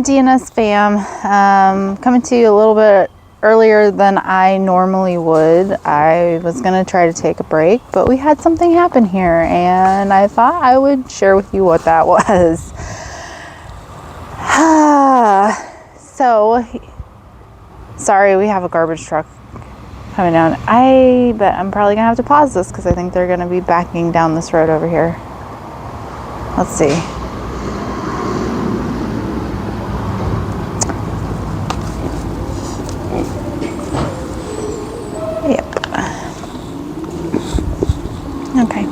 DNS fam, coming to you a little bit earlier than I normally would. I was gonna try to take a break, but we had something happen here and I thought I would share with you what that was. So, sorry, we have a garbage truck coming down. I bet I'm probably gonna have to pause this because I think they're gonna be backing down this road over here. Let's see. Yep. Okay.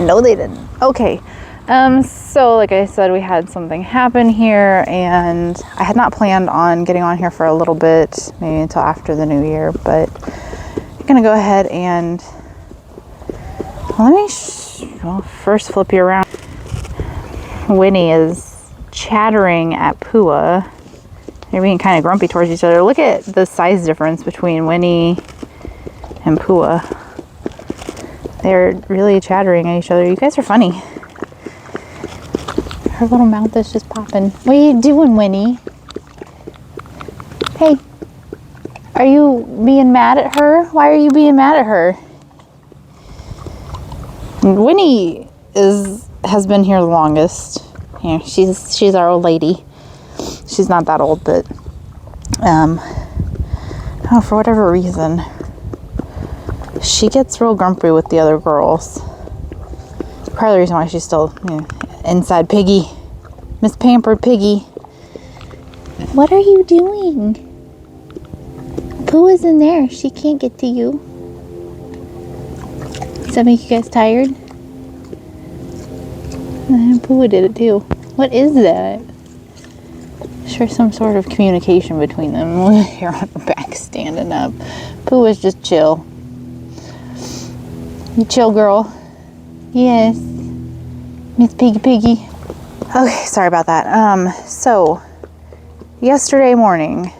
No, they didn't. Okay. So like I said, we had something happen here and I had not planned on getting on here for a little bit, maybe until after the new year, but I'm gonna go ahead and let me first flip you around. Winnie is chattering at Pua. They're being kind of grumpy towards each other. Look at the size difference between Winnie and Pua. They're really chattering at each other. You guys are funny. Her little mouth is just popping. What are you doing, Winnie? Hey, are you being mad at her? Why are you being mad at her? Winnie has been here the longest. Yeah, she's our old lady. She's not that old, but for whatever reason, she gets real grumpy with the other girls. Part of the reason why she's still, inside Piggy. Miss Pampered Piggy. What are you doing? Pooh is in there. She can't get to you. Does that make you guys tired? Pooh did it too. What is that? Sure, some sort of communication between them. Here on the back standing up. Pooh is just chill. You chill, girl? Yes. Miss Piggy. Okay, sorry about that. So, yesterday morning,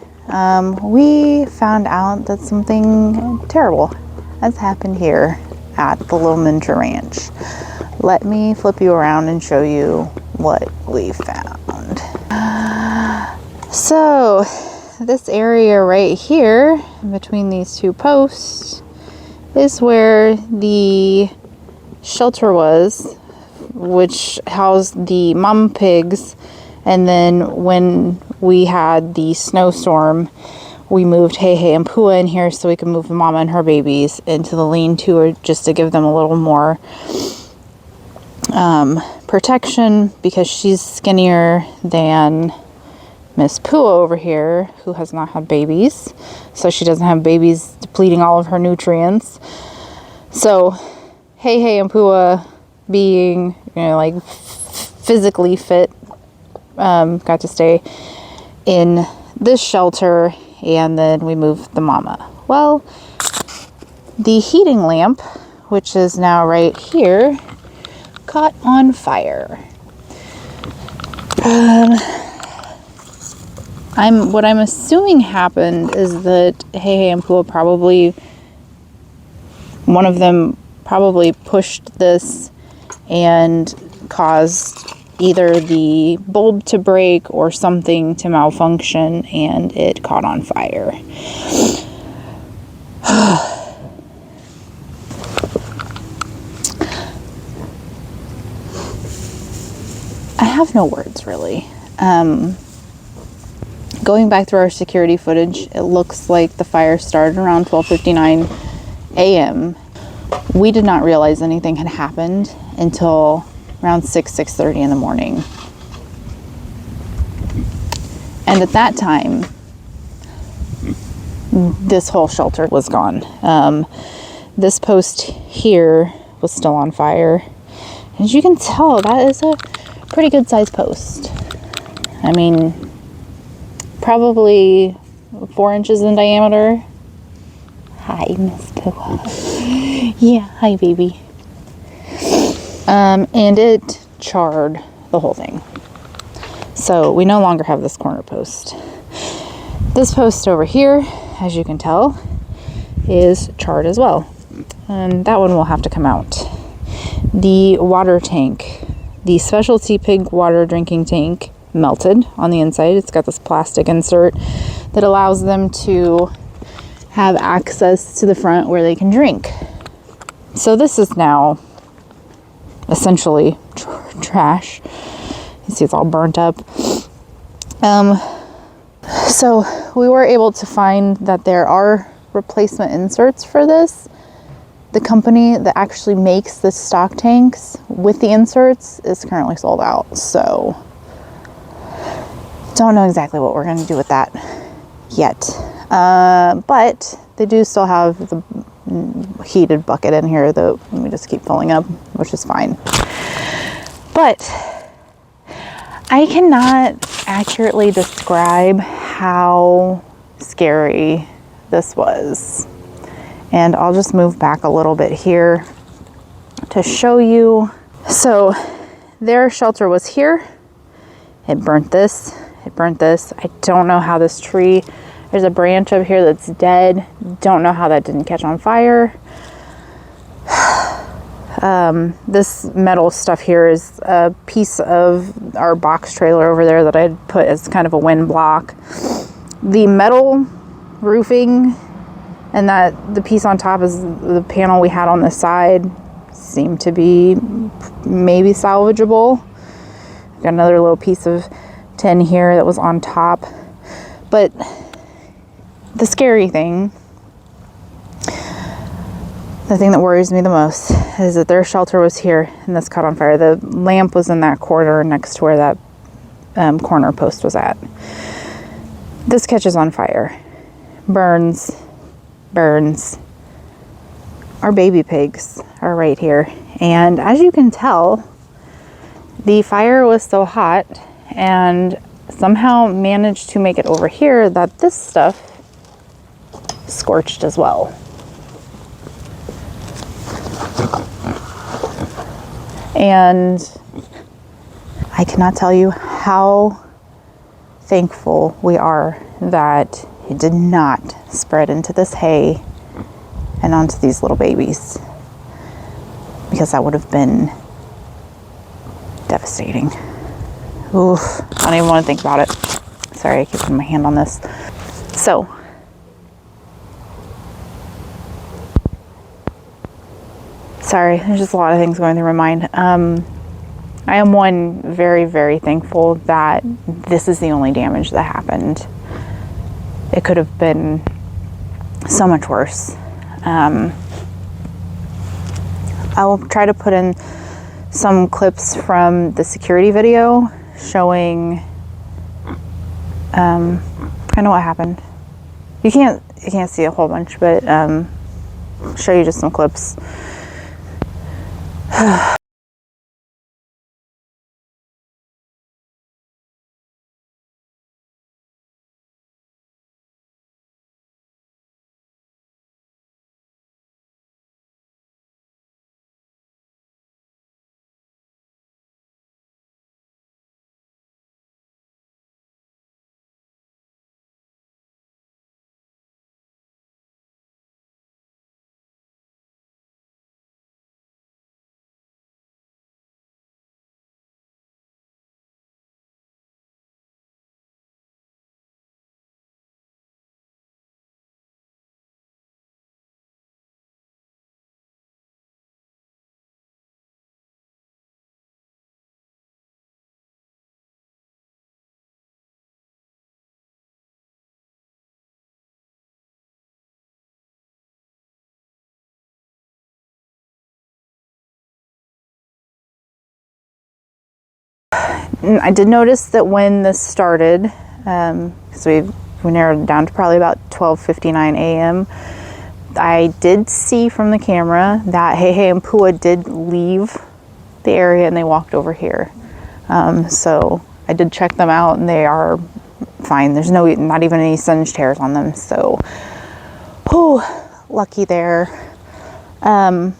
we found out that something terrible has happened here at the Little Miniature Ranch. Let me flip you around and show you what we found. So, this area right here, between these two posts, is where the shelter was, which housed the mom pigs. And then when we had the snowstorm, we moved Hey Hey and Pua in here so we could move the mama and her babies into the lean-to, just to give them a little more protection, because she's skinnier than Miss Pua over here, who has not had babies. So she doesn't have babies depleting all of her nutrients. So Hey Hey and Pua, being, physically fit, got to stay in this shelter, and then we moved the mama. Well, the heating lamp, which is now right here, caught on fire. What I'm assuming happened is that Hey Hey and Pua one of them probably pushed this and caused either the bulb to break or something to malfunction, and it caught on fire. I have no words, really. Going back through our security footage, it looks like the fire started around 12:59 a.m. We did not realize anything had happened until around 6:30 in the morning. And at that time, this whole shelter was gone. This post here was still on fire. As you can tell, that is a pretty good sized post. I mean, probably 4 inches in diameter. Hi, Miss Pua. Yeah, hi, baby. And it charred the whole thing. So we no longer have this corner post. This post over here, as you can tell, is charred as well. And that one will have to come out. The water tank the Specialty Pig water drinking tank melted on the inside. It's got this plastic insert that allows them to have access to the front where they can drink. So this is now essentially trash. You see it's all burnt up. So we were able to find that there are replacement inserts for this. The company that actually makes the stock tanks with the inserts is currently sold out. So don't know exactly what we're going to do with that yet. But they do still have the heated bucket in here that we just keep filling up, which is fine. But I cannot accurately describe how scary this was. And I'll just move back a little bit here to show you. So their shelter was here. It burnt this. It burnt this. I don't know how this tree, there's a branch over here that's dead. Don't know how that didn't catch on fire. This metal stuff here is a piece of our box trailer over there that I'd put as kind of a wind block. The metal roofing and that the piece on top is the panel we had on the side seemed to be maybe salvageable. Got another little piece of tin here that was on top. But the scary thing, the thing that worries me the most is that their shelter was here and this caught on fire. The lamp was in that corner next to where that corner post was at. This catches on fire, burns. Our baby pigs are right here. And as you can tell, the fire was so hot and somehow managed to make it over here that this stuff scorched as well. And I cannot tell you how thankful we are that it did not spread into this hay and onto these little babies, because that would have been devastating. Oof, I don't even want to think about it. Sorry, I keep putting my hand on this. So, sorry, there's just a lot of things going through my mind. I am very, very thankful that this is the only damage that happened. It could have been so much worse. I will try to put in some clips from the security video showing kind of what happened. You can't see a whole bunch, but show you just some clips. I did notice that when this started, so we narrowed it down to probably about 12:59 a.m. I did see from the camera that Heihei and Pua did leave the area and they walked over here. So I did check them out and they are fine. There's not even any singed hairs on them. So, whew, lucky there. But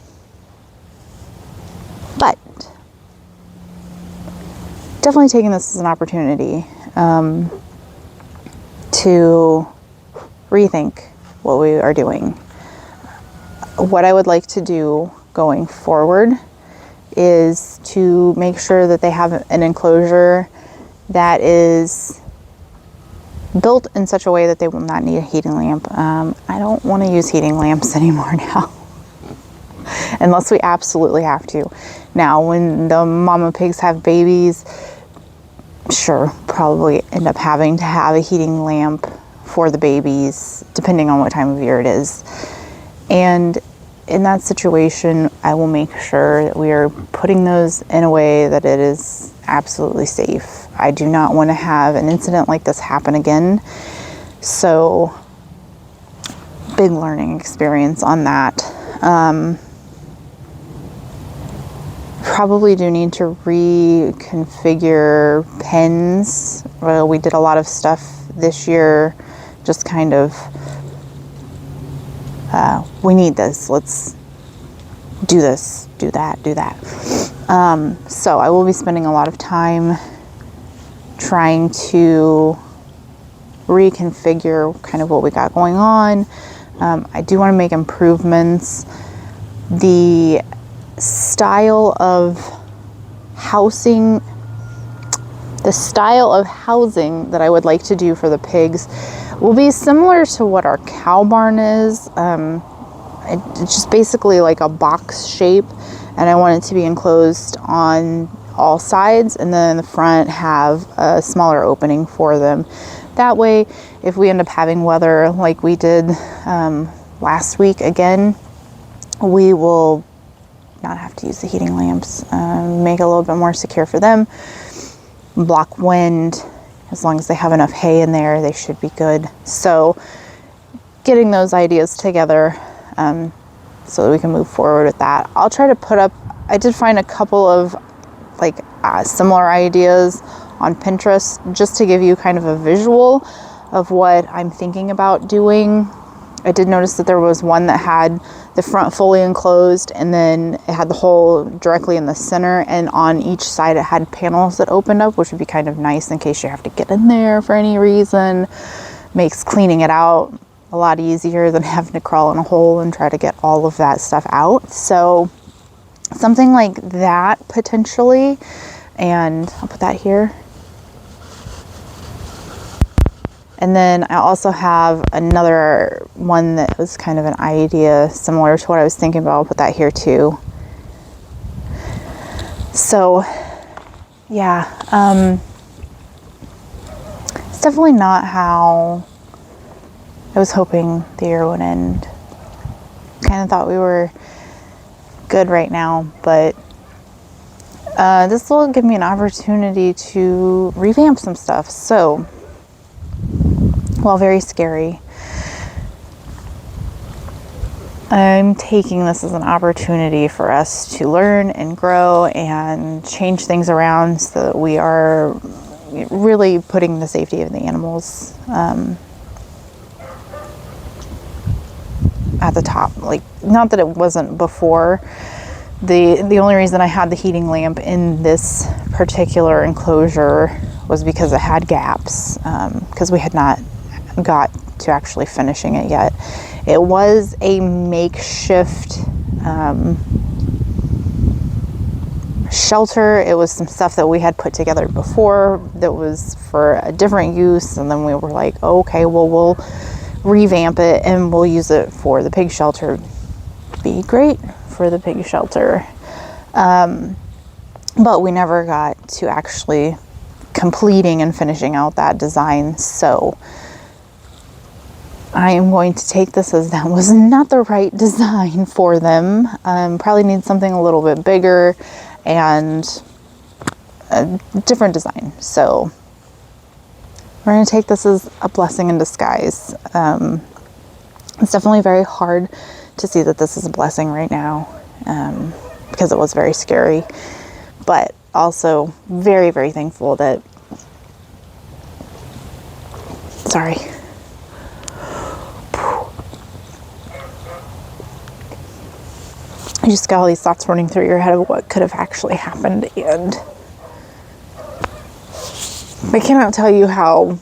definitely taking this as an opportunity to rethink what we are doing. What I would like to do going forward is to make sure that they have an enclosure that is built in such a way that they will not need a heating lamp. I don't want to use heating lamps anymore now, unless we absolutely have to. Now, when the mama pigs have babies, sure, probably end up having to have a heating lamp for the babies, depending on what time of year it is. And in that situation, I will make sure that we are putting those in a way that it is absolutely safe. I do not want to have an incident like this happen again. So, big learning experience on that. Probably do need to reconfigure pens. Well, we did a lot of stuff this year, just kind of, we need this, let's do this, do that, do that. So I will be spending a lot of time trying to reconfigure kind of what we got going on. I do want to make improvements. The style of housing that I would like to do for the pigs will be similar to what our cow barn is. It's just basically like a box shape, and I want it to be enclosed on all sides, and then in the front have a smaller opening for them. That way, if we end up having weather like we did last week again, we will not have to use the heating lamps, make it a little bit more secure for them, block wind. As long as they have enough hay in there, they should be good. So getting those ideas together so that we can move forward with that. I'll try to put up, I did find a couple of like similar ideas on Pinterest just to give you kind of a visual of what I'm thinking about doing. I did notice that there was one that had the front fully enclosed, and then it had the hole directly in the center, and on each side it had panels that opened up, which would be kind of nice in case you have to get in there for any reason. Makes cleaning it out a lot easier than having to crawl in a hole and try to get all of that stuff out. So something like that potentially, and I'll put that here. And then I also have another one that was kind of an idea similar to what I was thinking about. I'll put that here too. So, yeah, it's definitely not how I was hoping the year would end. Kind of thought we were good right now, but this will give me an opportunity to revamp some stuff. So, while very scary, I'm taking this as an opportunity for us to learn and grow and change things around so that we are really putting the safety of the animals at the top. Like, not that it wasn't before. The only reason I had the heating lamp in this particular enclosure was because it had gaps, because we had not got to actually finishing it yet. It was a makeshift shelter. It was some stuff that we had put together before that was for a different use, and then we were like, oh, okay, well, we'll revamp it and we'll use it for the pig shelter. Be great for the pig shelter. But we never got to actually completing and finishing out that design. So I am going to take this as that was not the right design for them. Probably need something a little bit bigger and a different design. So we're going to take this as a blessing in disguise. It's definitely very hard to see that this is a blessing right now, because it was very scary, but also very, very thankful that, sorry. You just got all these thoughts running through your head of what could have actually happened, and I cannot tell you how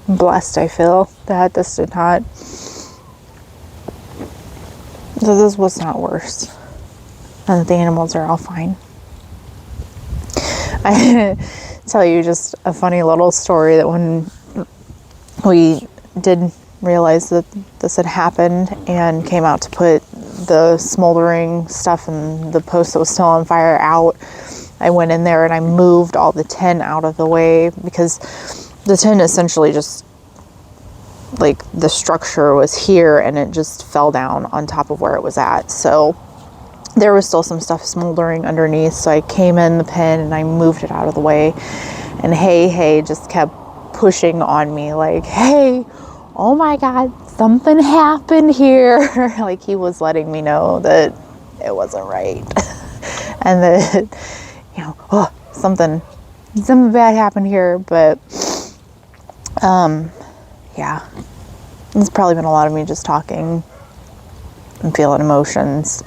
blessed I feel that this did not, that this was not worse. and that the animals are all fine. I tell you just a funny little story that when we did realize that this had happened and came out to put the smoldering stuff and the post that was still on fire out, I went in there and I moved all the tin out of the way, because the tin essentially just, like, the structure was here and it just fell down on top of where it was at. So there was still some stuff smoldering underneath. So I came in the pen and I moved it out of the way, and Hey just kept pushing on me like, hey, oh my God, something happened here. Like, he was letting me know that it wasn't right. And that, you know, oh, something bad happened here. But yeah, it's probably been a lot of me just talking and feeling emotions.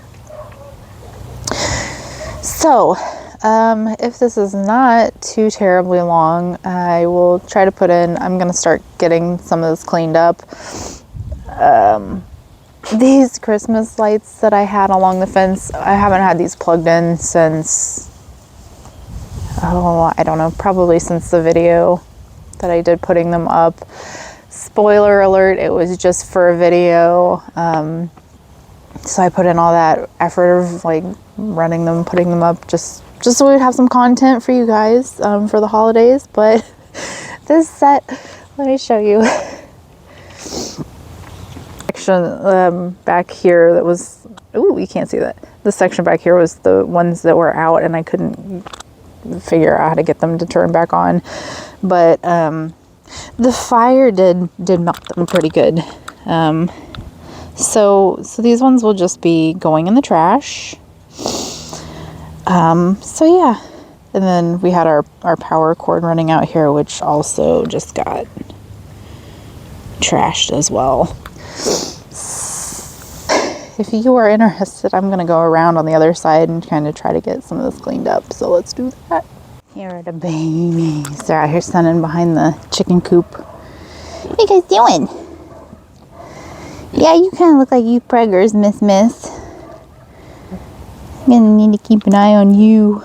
So if this is not too terribly long, I will try to put in, I'm going to start getting some of this cleaned up. These Christmas lights that I had along the fence, I haven't had these plugged in since, I don't know, probably since the video that I did putting them up. Spoiler alert, it was just for a video. So I put in all that effort of like running them, putting them up, just so we'd have some content for you guys for the holidays. But this set, let me show you. Section back here that was, ooh, you can't see that. This section back here was the ones that were out, and I couldn't figure out how to get them to turn back on. But the fire did melt them pretty good. So these ones will just be going in the trash. So yeah, and then we had our power cord running out here, which also just got trashed as well. If you are interested, I'm gonna go around on the other side and kind of try to get some of this cleaned up. So let's do that. Here are the babies. They're out here sunning behind the chicken coop. What are you guys doing? Yeah, you kind of look like you preggers, Miss. I'm gonna need to keep an eye on you.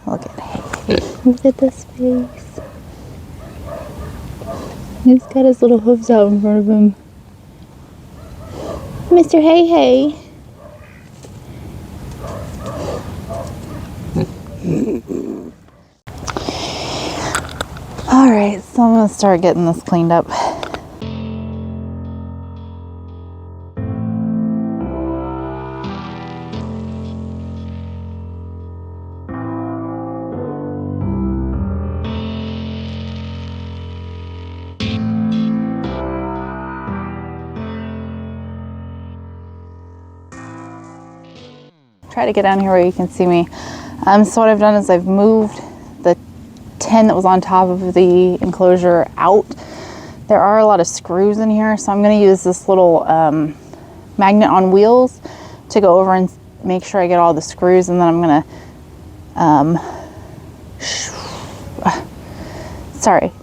Look at him. Look at this face. He's got his little hooves out in front of him. Mr. Hey. Alright, so I'm gonna start getting this cleaned up. Try to get down here where you can see me. So what I've done is I've moved the tin that was on top of the enclosure out. There are a lot of screws in here, so I'm going to use this little magnet on wheels to go over and make sure I get all the screws, and then I'm going to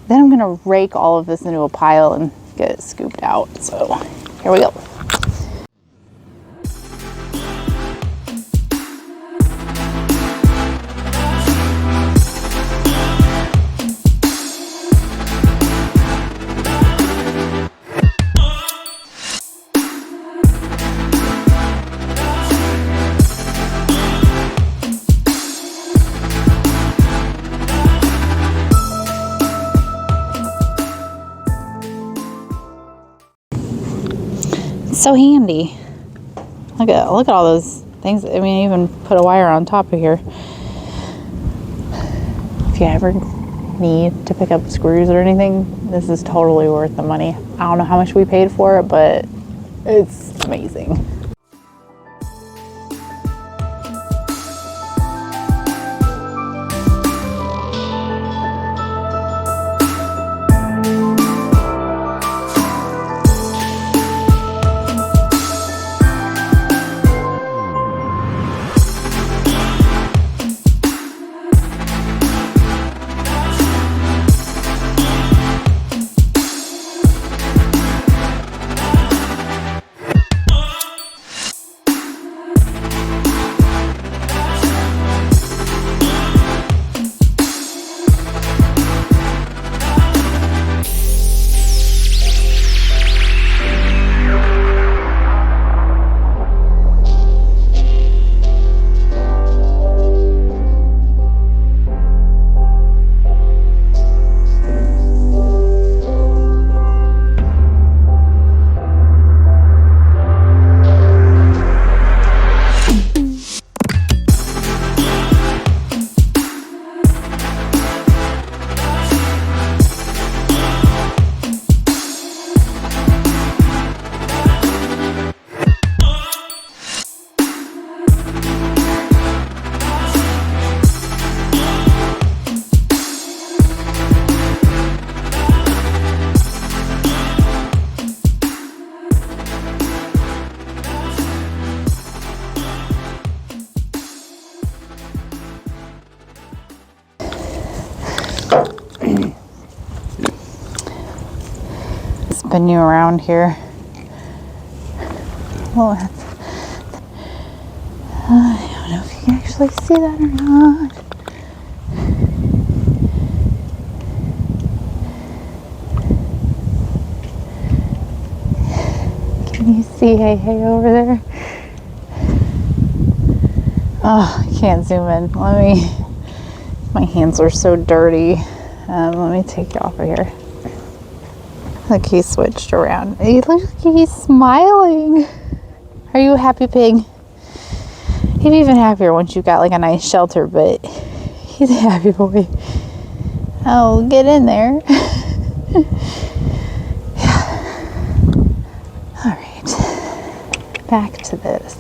then I'm going to rake all of this into a pile and get it scooped out. So here we go. So handy. Look at all those things. I mean, I even put a wire on top of here. If you ever need to pick up screws or anything, this is totally worth the money. I don't know how much we paid for it, but it's amazing. bumping you around here. Well, I don't know if you can actually see that or not. Can you see Hey Hey over there? Oh, I can't zoom in. My hands are so dirty. Let me take you off of here. Look, he switched around. He looks like he's smiling. Are you a happy pig? He'd be even happier once you got like a nice shelter, but he's a happy boy. Oh, get in there. Yeah. All right, back to this.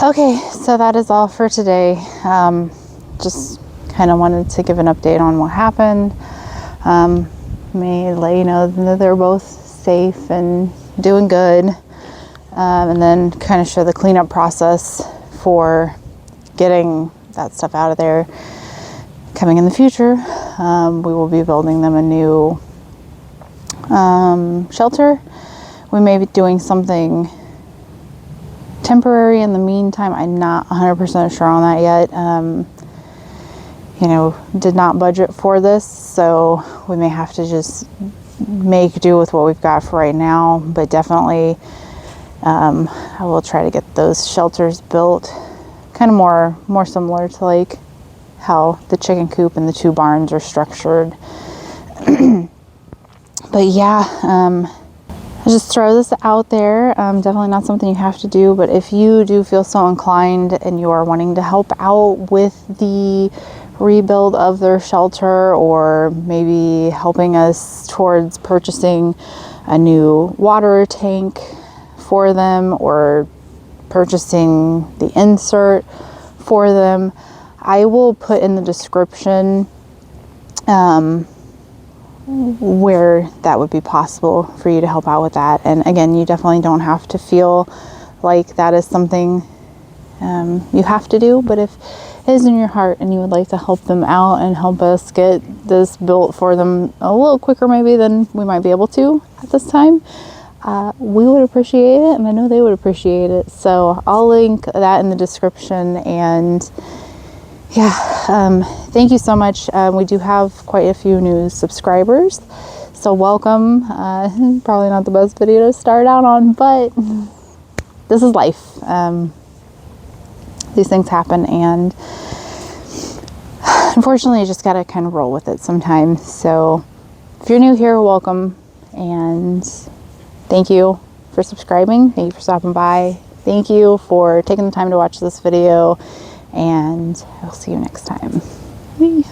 Okay, so that is all for today. Just kind of wanted to give an update on what happened. May let you know that they're both safe and doing good. And then kind of show the cleanup process for getting that stuff out of there. Coming in the future, we will be building them a new shelter. We may be doing something temporary in the meantime. I'm not 100% sure on that yet. You know, did not budget for this, so we may have to just make do with what we've got for right now, but definitely I will try to get those shelters built kind of more similar to like how the chicken coop and the two barns are structured. But yeah, I just throw this out there. Definitely not something you have to do, but if you do feel so inclined and you are wanting to help out with the rebuild of their shelter, or maybe helping us towards purchasing a new water tank for them, or purchasing the insert for them, I will put in the description where that would be possible for you to help out with that. And again, you definitely don't have to feel like that is something you have to do, but if it is in your heart and you would like to help them out and help us get this built for them a little quicker maybe than we might be able to at this time, we would appreciate it, and I know they would appreciate it. So I'll link that in the description. And yeah, thank you so much. We do have quite a few new subscribers, so welcome. Probably not the best video to start out on, but this is life. These things happen, and unfortunately you just gotta kind of roll with it sometimes. So if you're new here, welcome, and thank you for subscribing. Thank you for stopping by. Thank you for taking the time to watch this video, and I'll see you next time. Bye.